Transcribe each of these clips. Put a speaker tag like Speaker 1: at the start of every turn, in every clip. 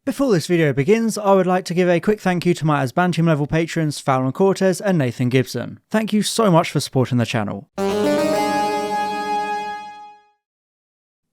Speaker 1: Before this video begins, I would like to give a quick thank you to my Asban Team level patrons Fallon Cortez and Nathan Gibson. Thank you so much for supporting the channel.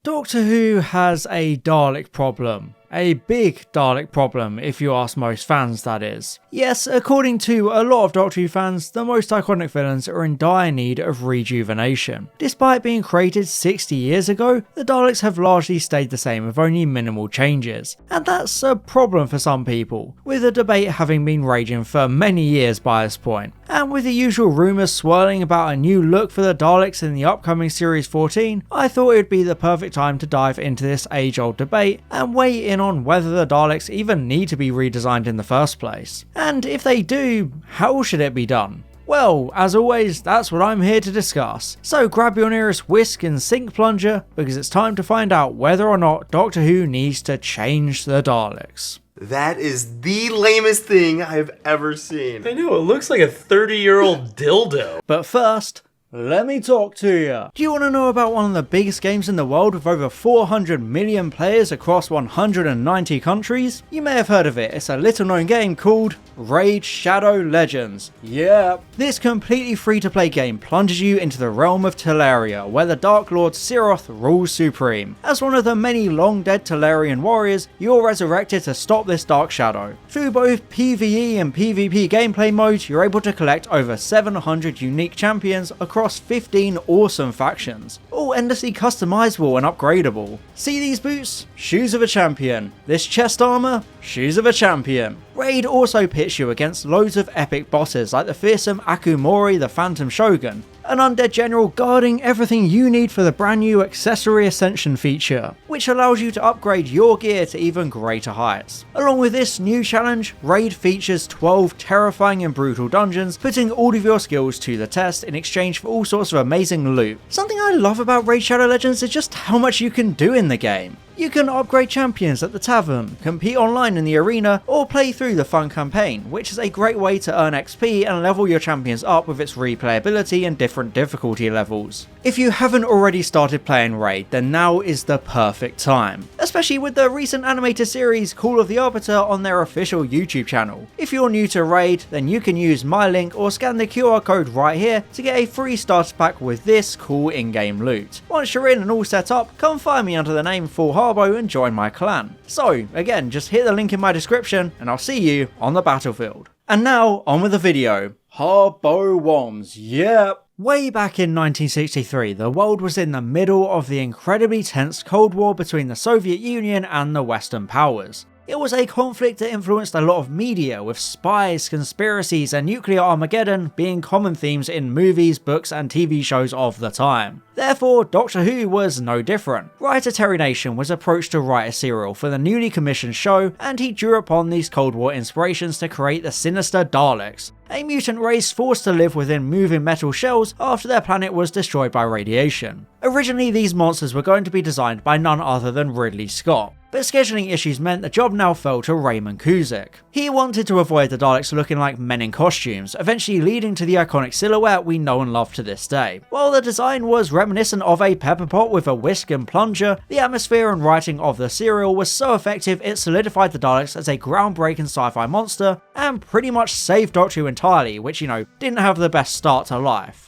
Speaker 1: Doctor Who has a Dalek problem. A big Dalek problem, if you ask most fans, that is. Yes, according to a lot of Doctor Who fans, the most iconic villains are in dire need of rejuvenation. Despite being created 60 years ago, the Daleks have largely stayed the same with only minimal changes. And that's a problem for some people, with the debate having been raging for many years by this point. And with the usual rumours swirling about a new look for the Daleks in the upcoming Series 14, I thought it would be the perfect time to dive into this age-old debate and weigh in on whether the Daleks even need to be redesigned in the first place. And if they do, how should it be done? Well, as always, that's what I'm here to discuss. So grab your nearest whisk and sink plunger, because it's time to find out whether or not Doctor Who needs to change the Daleks.
Speaker 2: That is the lamest thing I've ever seen.
Speaker 3: I know, it looks like a 30-year-old dildo.
Speaker 1: But first, let me talk to you. Do you want to know about one of the biggest games in the world with over 400 million players across 190 countries? You may have heard of it. It's a little known game called Raid Shadow Legends. Yep. This completely free-to-play game plunges you into the realm of Teleria, where the Dark Lord Siroth rules supreme. As one of the many long-dead Telerian warriors, you're resurrected to stop this dark shadow. Through both PvE and PvP gameplay modes, you're able to collect over 700 unique champions across 15 awesome factions, all endlessly customizable and upgradable. See these boots? Shoes of a champion. This chest armor? Shoes of a champion. Raid also pits you against loads of epic bosses like the fearsome Akumori the Phantom Shogun, an undead general guarding everything you need for the brand new Accessory Ascension feature, which allows you to upgrade your gear to even greater heights. Along with this new challenge, Raid features 12 terrifying and brutal dungeons, putting all of your skills to the test in exchange for all sorts of amazing loot. Something I love about Raid Shadow Legends is just how much you can do in the game. You can upgrade champions at the tavern, compete online in the arena, or play through the fun campaign, which is a great way to earn XP and level your champions up with its replayability and different difficulty levels. If you haven't already started playing Raid, then now is the perfect time, especially with the recent animated series Call of the Arbiter on their official YouTube channel. If you're new to Raid, then you can use my link or scan the QR code right here to get a free starter pack with this cool in-game loot. Once you're in and all set up, come find me under the name Full Harbo and join my clan. So again, just hit the link in my description and I'll see you on the battlefield. And now on with the video. Harbo Wholmes, yep. Way back in 1963, the world was in the middle of the incredibly tense Cold War between the Soviet Union and the Western powers. It was a conflict that influenced a lot of media, with spies, conspiracies and nuclear Armageddon being common themes in movies, books and TV shows of the time. Therefore, Doctor Who was no different. Writer Terry Nation was approached to write a serial for the newly commissioned show, and he drew upon these Cold War inspirations to create the sinister Daleks, a mutant race forced to live within moving metal shells after their planet was destroyed by radiation. Originally, these monsters were going to be designed by none other than Ridley Scott, but scheduling issues meant the job now fell to Raymond Cusick. He wanted to avoid the Daleks looking like men in costumes, eventually leading to the iconic silhouette we know and love to this day. While the design was reminiscent of a pepper pot with a whisk and plunger, the atmosphere and writing of the serial was so effective it solidified the Daleks as a groundbreaking sci-fi monster and pretty much saved Doctor Who entirely, which, didn't have the best start to life.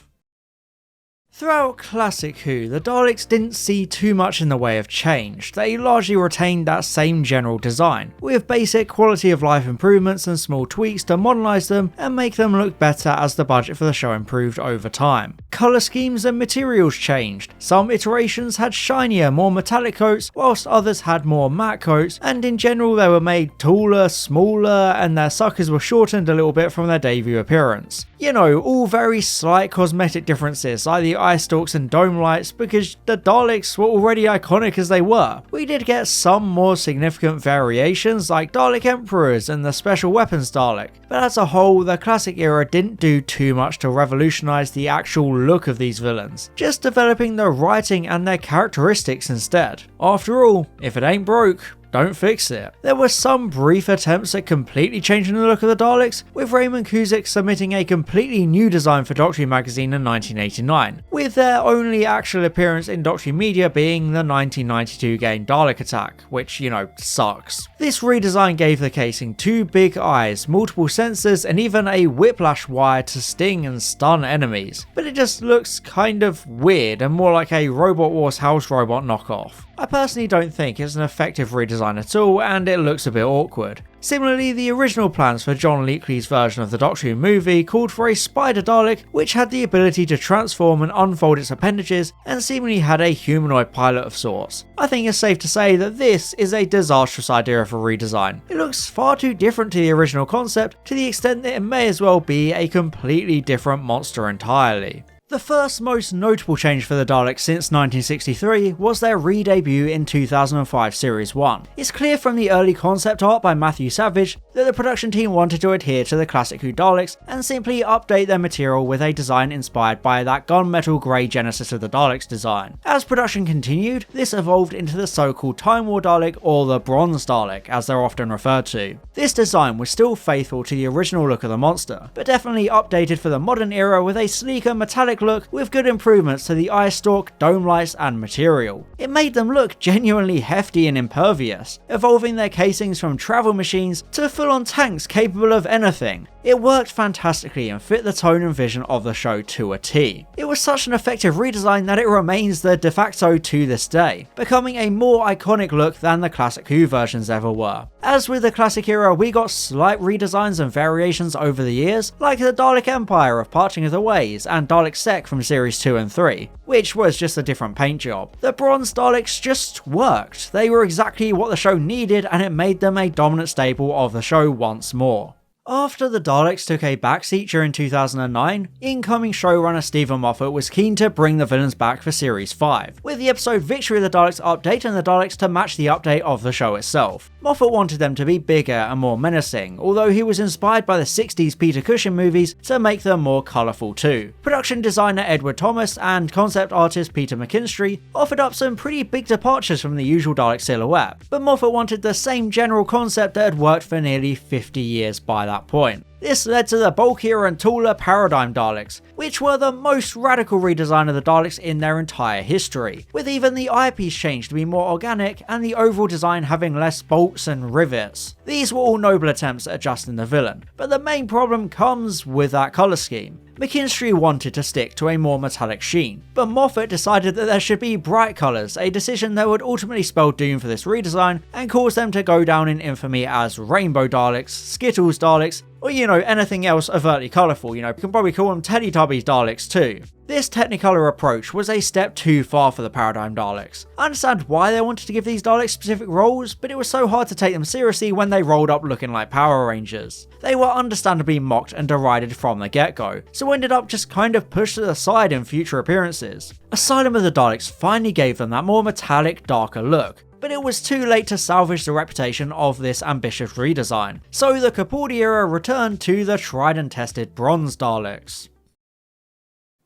Speaker 1: Throughout classic Who, the Daleks didn't see too much in the way of change. They largely retained that same general design, with basic quality of life improvements and small tweaks to modernise them and make them look better as the budget for the show improved over time. Colour schemes and materials changed. Some iterations had shinier, more metallic coats, whilst others had more matte coats, and in general they were made taller, smaller, and their suckers were shortened a little bit from their debut appearance. All very slight cosmetic differences like the eye stalks and dome lights, because the Daleks were already iconic as they were. We did get some more significant variations like Dalek Emperors and the Special Weapons Dalek, but as a whole the classic era didn't do too much to revolutionise the actual look of these villains, just developing the writing and their characteristics instead. After all, if it ain't broke, don't fix it. There were some brief attempts at completely changing the look of the Daleks, with Raymond Cusick submitting a completely new design for Doctor Who magazine in 1989, with their only actual appearance in Doctor Who media being the 1992 game Dalek Attack, which, sucks. This redesign gave the casing 2 big eyes, multiple sensors, and even a whiplash wire to sting and stun enemies, but it just looks kind of weird and more like a Robot Wars house robot knockoff. I personally don't think it's an effective redesign at all, and it looks a bit awkward. Similarly, the original plans for John Leakley's version of the Doctor Who movie called for a spider Dalek which had the ability to transform and unfold its appendages and seemingly had a humanoid pilot of sorts. I think it's safe to say that this is a disastrous idea for redesign. It looks far too different to the original concept to the extent that it may as well be a completely different monster entirely. The first most notable change for the Daleks since 1963 was their re-debut in 2005 Series 1. It's clear from the early concept art by Matthew Savage that the production team wanted to adhere to the classic Who Daleks and simply update their material with a design inspired by that gunmetal grey genesis of the Daleks design. As production continued, this evolved into the so-called Time War Dalek, or the Bronze Dalek as they're often referred to. This design was still faithful to the original look of the monster, but definitely updated for the modern era with a sleeker metallic look with good improvements to the eye stalk, dome lights and material. It made them look genuinely hefty and impervious, evolving their casings from travel machines to full-on tanks capable of anything. It worked fantastically and fit the tone and vision of the show to a T. It was such an effective redesign that it remains the de facto to this day, becoming a more iconic look than the classic Who versions ever were. As with the classic era, we got slight redesigns and variations over the years, like the Dalek Empire of Parting of the Ways and Dalek Sec from Series 2 and 3, which was just a different paint job. The Bronze Daleks just worked. They were exactly what the show needed, and it made them a dominant staple of the show once more. After the Daleks took a backseat during 2009, incoming showrunner Stephen Moffat was keen to bring the villains back for Series 5, with the episode Victory of the Daleks updating the Daleks to match the update of the show itself. Moffat wanted them to be bigger and more menacing, although he was inspired by the 60s Peter Cushing movies to make them more colourful too. Production designer Edward Thomas and concept artist Peter McKinstry offered up some pretty big departures from the usual Dalek silhouette, but Moffat wanted the same general concept that had worked for nearly 50 years by that point. This led to the bulkier and taller Paradigm Daleks, which were the most radical redesign of the Daleks in their entire history, with even the eyepiece changed to be more organic and the overall design having less bolts and rivets. These were all noble attempts at adjusting the villain, but the main problem comes with that colour scheme. McKinstry wanted to stick to a more metallic sheen, but Moffat decided that there should be bright colours, a decision that would ultimately spell doom for this redesign and cause them to go down in infamy as Rainbow Daleks, Skittles Daleks, or anything else overtly colourful. You can probably call them Teletubbies Daleks too. This Technicolor approach was a step too far for the Paradigm Daleks. I understand why they wanted to give these Daleks specific roles, but it was so hard to take them seriously when they rolled up looking like Power Rangers. They were understandably mocked and derided from the get-go, so ended up just kind of pushed to the side in future appearances. Asylum of the Daleks finally gave them that more metallic, darker look, but it was too late to salvage the reputation of this ambitious redesign, so the Capaldi era returned to the tried and tested Bronze Daleks.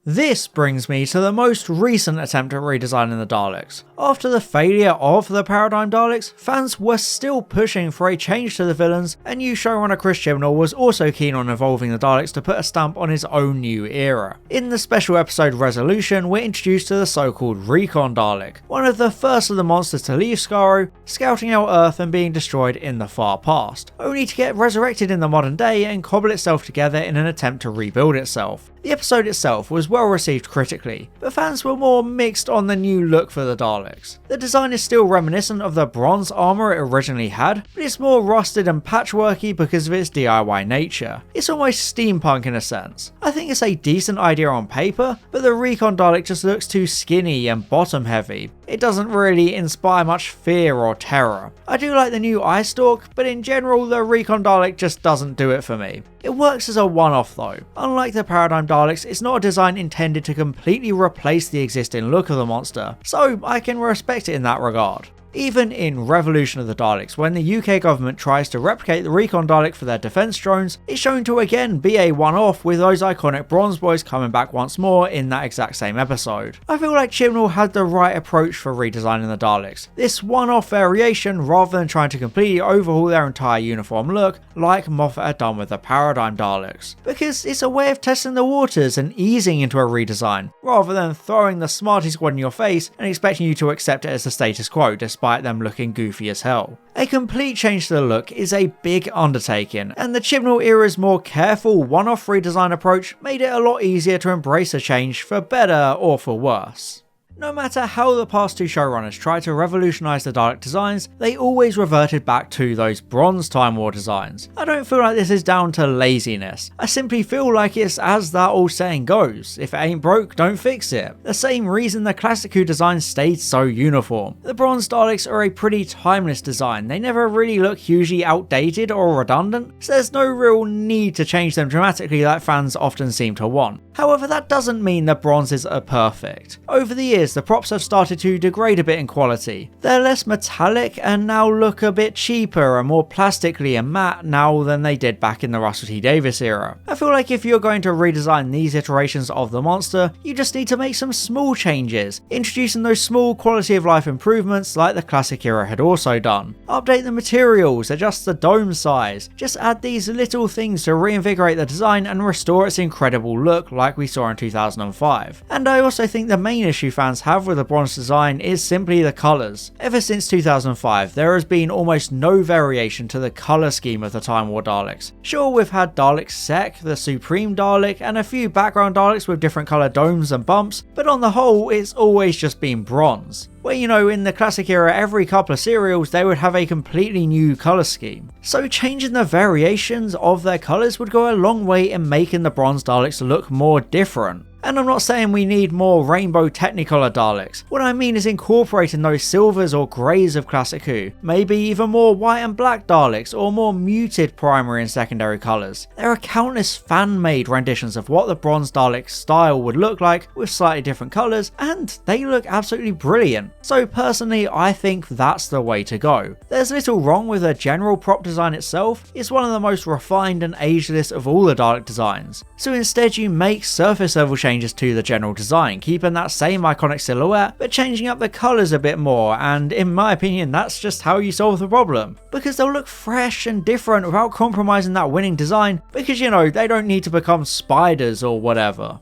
Speaker 1: This brings me to the most recent attempt at redesigning the Daleks. After the failure of the Paradigm Daleks, fans were still pushing for a change to the villains, and new showrunner Chris Chibnall was also keen on evolving the Daleks to put a stamp on his own new era. In the special episode Resolution, we're introduced to the so-called Recon Dalek, one of the first of the monsters to leave Skaro, scouting out Earth and being destroyed in the far past, only to get resurrected in the modern day and cobble itself together in an attempt to rebuild itself. The episode itself was well received critically, but fans were more mixed on the new look for the Daleks. The design is still reminiscent of the bronze armour it originally had, but it's more rusted and patchworky because of its DIY nature. It's almost steampunk in a sense. I think it's a decent idea on paper, but the Recon Dalek just looks too skinny and bottom heavy. It doesn't really inspire much fear or terror. I do like the new eye stalk, but in general the Recon Dalek just doesn't do it for me. It works as a one-off though. Unlike the Paradigm Daleks, it's not a design intended to completely replace the existing look of the monster, so I can respect it in that regard. Even in Revolution of the Daleks, when the UK government tries to replicate the Recon Dalek for their defence drones, it's shown to again be a one-off, with those iconic bronze boys coming back once more in that exact same episode. I feel like Chibnall had the right approach for redesigning the Daleks, this one-off variation rather than trying to completely overhaul their entire uniform look like Moffat had done with the Paradigm Daleks, because it's a way of testing the waters and easing into a redesign, rather than throwing the smarty squad in your face and expecting you to accept it as the status quo despite them looking goofy as hell. A complete change to the look is a big undertaking, and the Chibnall era's more careful one-off redesign approach made it a lot easier to embrace a change for better or for worse. No matter how the past two showrunners tried to revolutionise the Dalek designs, they always reverted back to those Bronze Time War designs. I don't feel like this is down to laziness, I simply feel like it's as that old saying goes, if it ain't broke, don't fix it. The same reason the Classic Who design stayed so uniform. The Bronze Daleks are a pretty timeless design, they never really look hugely outdated or redundant, so there's no real need to change them dramatically like fans often seem to want. However, that doesn't mean the bronzes are perfect. Over the years, the props have started to degrade a bit in quality. They're less metallic and now look a bit cheaper and more plastically and matte now than they did back in the Russell T Davies era. I feel like if you're going to redesign these iterations of the monster, you just need to make some small changes, introducing those small quality of life improvements like the classic era had also done. Update the materials, adjust the dome size, just add these little things to reinvigorate the design and restore its incredible look like we saw in 2005. And I also think the main issue fans have with the bronze design is simply the colours. Ever since 2005, there has been almost no variation to the colour scheme of the Time War Daleks. Sure, we've had Dalek Sec, the Supreme Dalek, and a few background Daleks with different colour domes and bumps, but on the whole, it's always just been bronze. Where, you know, in the classic era, every couple of serials they would have a completely new colour scheme. So changing the variations of their colours would go a long way in making the Bronze Daleks look more different. And I'm not saying we need more rainbow Technicolor Daleks, what I mean is incorporating those silvers or greys of Classic Who, maybe even more white and black Daleks or more muted primary and secondary colours. There are countless fan-made renditions of what the Bronze Dalek style would look like with slightly different colours, and they look absolutely brilliant. So personally, I think that's the way to go. There's little wrong with the general prop design itself, it's one of the most refined and ageless of all the Dalek designs. So instead you make surface level changes to the general design, keeping that same iconic silhouette but changing up the colours a bit more, and in my opinion that's just how you solve the problem. Because they'll look fresh and different without compromising that winning design, because you know, they don't need to become spiders or whatever.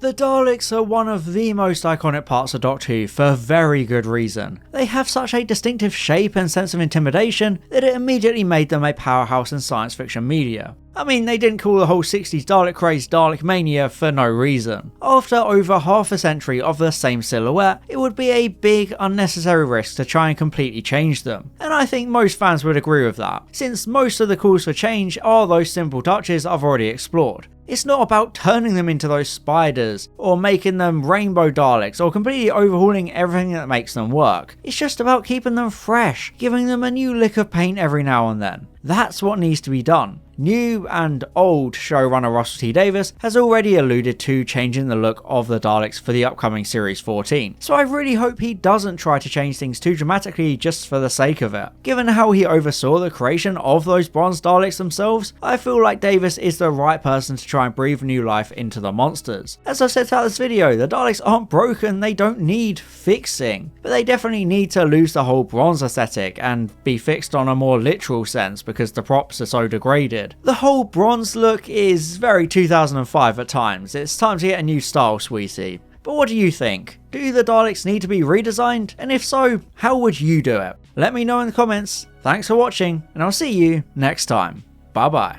Speaker 1: The Daleks are one of the most iconic parts of Doctor Who for very good reason. They have such a distinctive shape and sense of intimidation that it immediately made them a powerhouse in science fiction media. I mean, they didn't call the whole 60s Dalek craze Dalek Mania for no reason. After over half a century of the same silhouette, it would be a big unnecessary risk to try and completely change them. And I think most fans would agree with that, since most of the calls for change are those simple touches I've already explored. It's not about turning them into those spiders, or making them rainbow Daleks, or completely overhauling everything that makes them work. It's just about keeping them fresh, giving them a new lick of paint every now and then. That's what needs to be done. New and old showrunner Russell T Davies has already alluded to changing the look of the Daleks for the upcoming Series 14, so I really hope he doesn't try to change things too dramatically just for the sake of it. Given how he oversaw the creation of those Bronze Daleks themselves, I feel like Davies is the right person to try and breathe new life into the monsters. As I've said throughout this video, the Daleks aren't broken, they don't need fixing, but they definitely need to lose the whole bronze aesthetic and be fixed on a more literal sense because the props are so degraded. The whole bronze look is very 2005 at times, it's time to get a new style, sweetie. But what do you think? Do the Daleks need to be redesigned? And if so, how would you do it? Let me know in the comments. Thanks for watching, and I'll see you next time. Bye bye.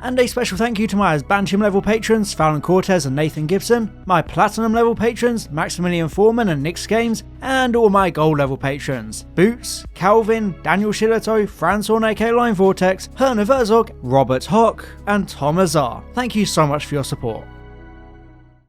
Speaker 1: And a special thank you to my Bantam level patrons Fallon Cortez and Nathan Gibson, my Platinum level patrons Maximilian Foreman and Nick Skames, and all my Gold level patrons Boots, Calvin, Daniel Shillito, Franz Horn aka Line Vortex, Herna Verzog, Robert Hock, and Tom Azar. Thank you so much for your support.